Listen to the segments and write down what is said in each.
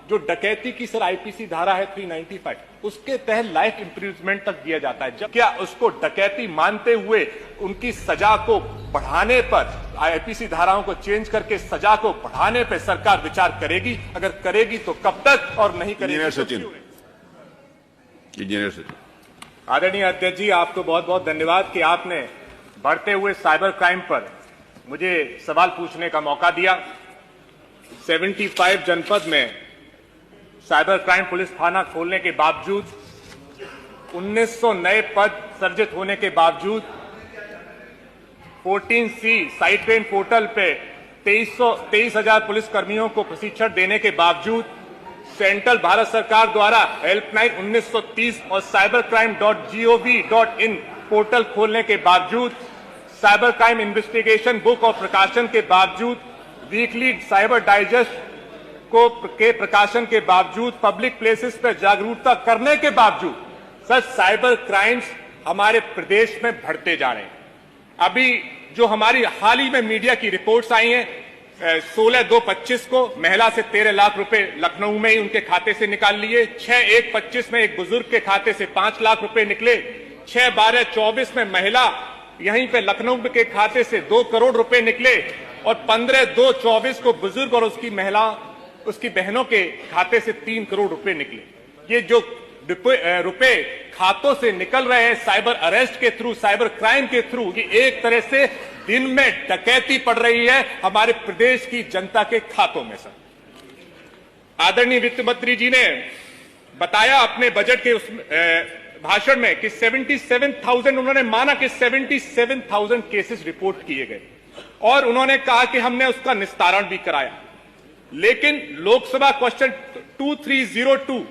जो डकैती की सर आईपीसी धारा है 395, उसके तहत लाइफ इंप्रिजमेंट तक दिया जाता है। जब क्या उसको डकैती मानते हुए उनकी सजा को बढ़ाने पर, आईपीसी धाराओं को चेंज करके सजा को बढ़ाने पर सरकार विचार करेगी? अगर करेगी तो कब तक, और नहीं करेगी तो क्यों नहीं? इंजीनियर सचिन। आदरणीय अध्यक्ष जी, आपको बहुत बहुत धन्यवाद कि आपने बढ़ते हुए साइबर क्राइम पर मुझे सवाल पूछने का मौका दिया। 75 जनपद में साइबर क्राइम पुलिस थाना खोलने के बावजूद, 1900 नए पद सर्जित होने के बावजूद, 14C साइट ट्रेन पोर्टल पे 23,000 पुलिस कर्मियों को प्रशिक्षण देने के बावजूद, सेंट्रल भारत सरकार द्वारा हेल्पलाइन 1930 और cybercrime.gov.in पोर्टल खोलने के बावजूद, साइबर क्राइम इन्वेस्टिगेशन बुक और प्रकाशन के बावजूद, वीकली साइबर डाइजेस्ट के प्रकाशन के बावजूद, पब्लिक प्लेसेस पर जागरूकता करने के बावजूद सर साइबर क्राइम्स हमारे प्रदेश में बढ़ते जा रहे हैं। अभी जो हमारी हाल ही में मीडिया की रिपोर्ट्स आई हैं, 16/2/25 को महिला से 13 लाख रुपए लखनऊ में ही उनके खाते से निकाल लिए। 6/1/25 में एक बुजुर्ग के खाते से 5 लाख रुपए निकले। 6/12/24 में महिला यहीं पे लखनऊ के खाते से 2 करोड़ रुपए निकले, और 15/2/24 को बुजुर्ग और उसकी बहनों के खाते से 3 करोड़ रुपए निकले। ये जो रुपए खातों से निकल रहे हैं साइबर अरेस्ट के थ्रू, साइबर क्राइम के थ्रू, ये एक तरह से दिन में डकैती पड़ रही है हमारे प्रदेश की जनता के खातों में। सर आदरणीय वित्त मंत्री जी ने बताया अपने बजट के उस भाषण में कि 77,000, उन्होंने माना कि 77,000 केसेस रिपोर्ट किए गए, और उन्होंने कहा कि हमने उसका निस्तारण भी कराया। लेकिन लोकसभा क्वेश्चन 2302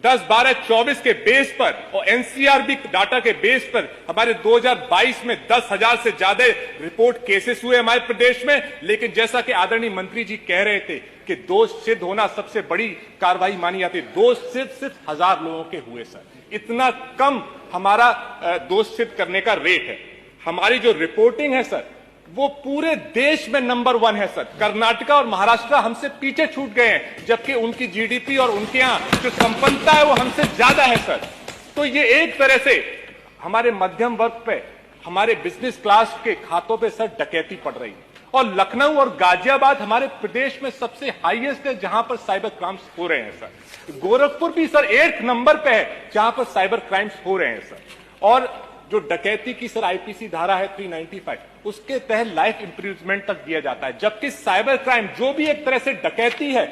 10/12/24 के बेस पर और एनसीआरबी डाटा के बेस पर हमारे 2022 में 10,000 से ज्यादा रिपोर्ट केसेस हुए हमारे प्रदेश में। लेकिन जैसा कि आदरणीय मंत्री जी कह रहे थे कि दोष सिद्ध होना सबसे बड़ी कार्रवाई मानी जाती है, दोष सिर्फ 1000 लोगों के हुए। सर इतना कम हमारा दोष सिद्ध करने का रेट है। हमारी जो रिपोर्टिंग है सर, वो पूरे देश में नंबर 1 है। सर कर्नाटका और महाराष्ट्र हमसे पीछे छूट गए हैं, जबकि उनकी जीडीपी और उनके यहां जो संपन्नता है वो हमसे ज्यादा है। सर तो ये एक तरह से हमारे मध्यम वर्ग पे, हमारे बिजनेस क्लास के खातों पे सर डकैती पड़ रही है। और लखनऊ और गाजियाबाद हमारे प्रदेश में सबसे हाईएस्ट है जहां पर साइबर क्राइम्स हो रहे हैं। सर गोरखपुर भी सर 8 नंबर पे है जहां पर साइबर क्राइम्स हो रहे हैं। सर और जो डकैती की सर आईपीसी धारा है 395, उसके तहत लाइफ इंप्रिजमेंट तक दिया जाता है। जबकि साइबर क्राइम जो भी एक तरह से डकैती है,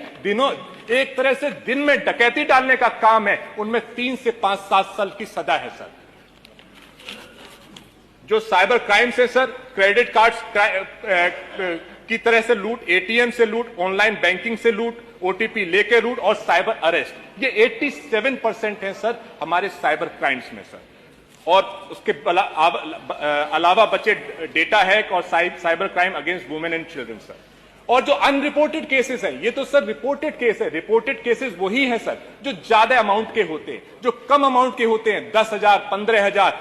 एक तरह से दिन में डकैती डालने का काम है, उनमें 3 से 5-7 साल की सजा है। सर जो साइबर क्राइम से सर क्रेडिट कार्ड्स की तरह से लूट, एटीएम से लूट, ऑनलाइन बैंकिंग से लूट, ओटीपी लेके लूट और साइबर अरेस्ट, ये 87% है सर हमारे साइबर क्राइम्स में। सर और उसके अलावा बचे डेटा हैक और cyber crime against women and children. Sir और जो अनरिपोर्टेड केसेस हैं, ये तो सर रिपोर्टेड केस है। रिपोर्टेड केसेस वही हैं सर जो ज्यादा अमाउंट के होते हैं। जो कम अमाउंट के होते हैं 10,000 15,000,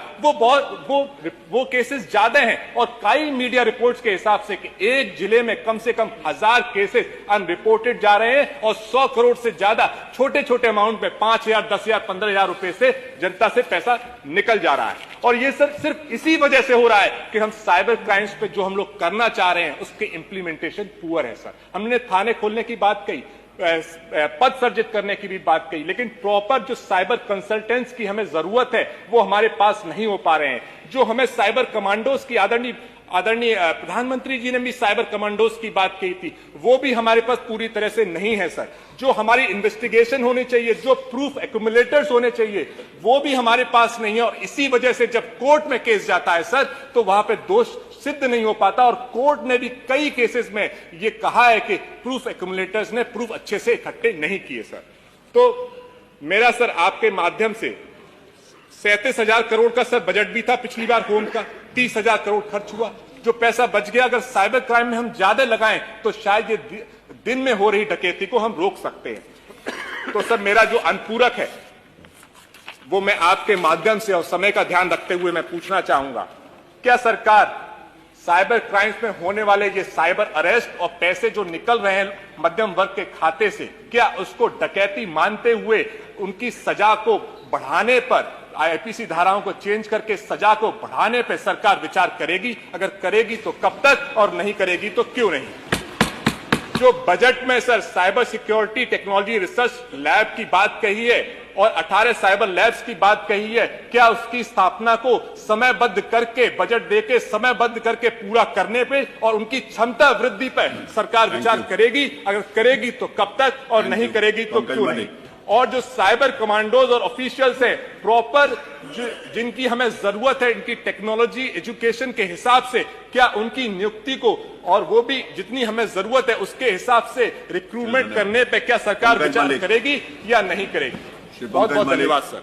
वो केसेस ज्यादा हैं। और कई मीडिया रिपोर्ट्स के हिसाब से कि एक जिले में कम से कम 1000 केसेस अनरिपोर्टेड जा रहे हैं, और 100 करोड़ से ज्यादा छोटे छोटे अमाउंट में 5,000 10,000 15,000 रुपए से जनता से पैसा निकल जा रहा है। और ये सर सिर्फ इसी वजह से हो रहा है कि हम साइबर क्राइम्स पे जो हम लोग करना चाह रहे हैं उसके इंप्लीमेंटेशन पुअर है। सर हमने थाने खोलने की बात कही, पद सर्जित करने की भी बात कही, लेकिन प्रॉपर जो साइबर कंसल्टेंट्स की हमें जरूरत है वो हमारे पास नहीं हो पा रहे हैं। जो हमें साइबर कमांडोज की, आदरणीय प्रधानमंत्री जी ने भी साइबर कमांडोज की बात की थी, वो भी हमारे पास पूरी तरह से नहीं है। सर जो हमारी इन्वेस्टिगेशन होनी चाहिए, जो प्रूफ एक्यूमुलेटर्स होने चाहिए, वो भी हमारे पास नहीं है। और इसी वजह से जब कोर्ट में केस जाता है सर, तो वहां पे दोष सिद्ध नहीं हो पाता। और कोर्ट ने भी कई केसेस में ये कहा है कि प्रूफ एक्यूमुलेटर्स ने प्रूफ अच्छे से इकट्ठे नहीं किए। सर तो मेरा सर आपके माध्यम से 37,000 करोड़ का सर बजट भी था पिछली बार होम का, 30,000 करोड़ खर्च हुआ। जो पैसा बच गया अगर साइबर क्राइम में हम ज्यादा लगाएं तो शायद ये दिन में हो रही डकैती को हम रोक सकते हैं। तो सर मेरा जो अनुपूरक है वो मैं आपके माध्यम से और समय का ध्यान रखते हुए मैं पूछना चाहूंगा, क्या सरकार साइबर क्राइम्स में होने वाले ये साइबर अरेस्ट और पैसे जो निकल रहे हैं मध्यम वर्ग के खाते से, क्या उसको डकैती मानते हुए उनकी सजा को बढ़ाने पर, आईपीसी धाराओं को चेंज करके सजा को बढ़ाने पर सरकार विचार करेगी? अगर करेगी तो कब तक, और नहीं करेगी तो क्यों नहीं? जो बजट में sir cyber security technology research lab की बात कही है और 18 साइबर लैब्स की बात कही है, क्या उसकी स्थापना को समयबद्ध करके, बजट देके समयबद्ध करके पूरा करने पे और उनकी क्षमता वृद्धि पर सरकार विचार करेगी? अगर करेगी तो कब तक, और नहीं करेगी तो क्यों नहीं? और जो साइबर कमांडोज और ऑफिशियल्स हैं प्रॉपर, जिनकी हमें जरूरत है इनकी टेक्नोलॉजी एजुकेशन के हिसाब से, क्या उनकी नियुक्ति को, और वो भी जितनी हमें जरूरत है उसके हिसाब से रिक्रूटमेंट करने पे क्या सरकार विचार करेगी या नहीं करेगी? बहुत बहुत धन्यवाद सर।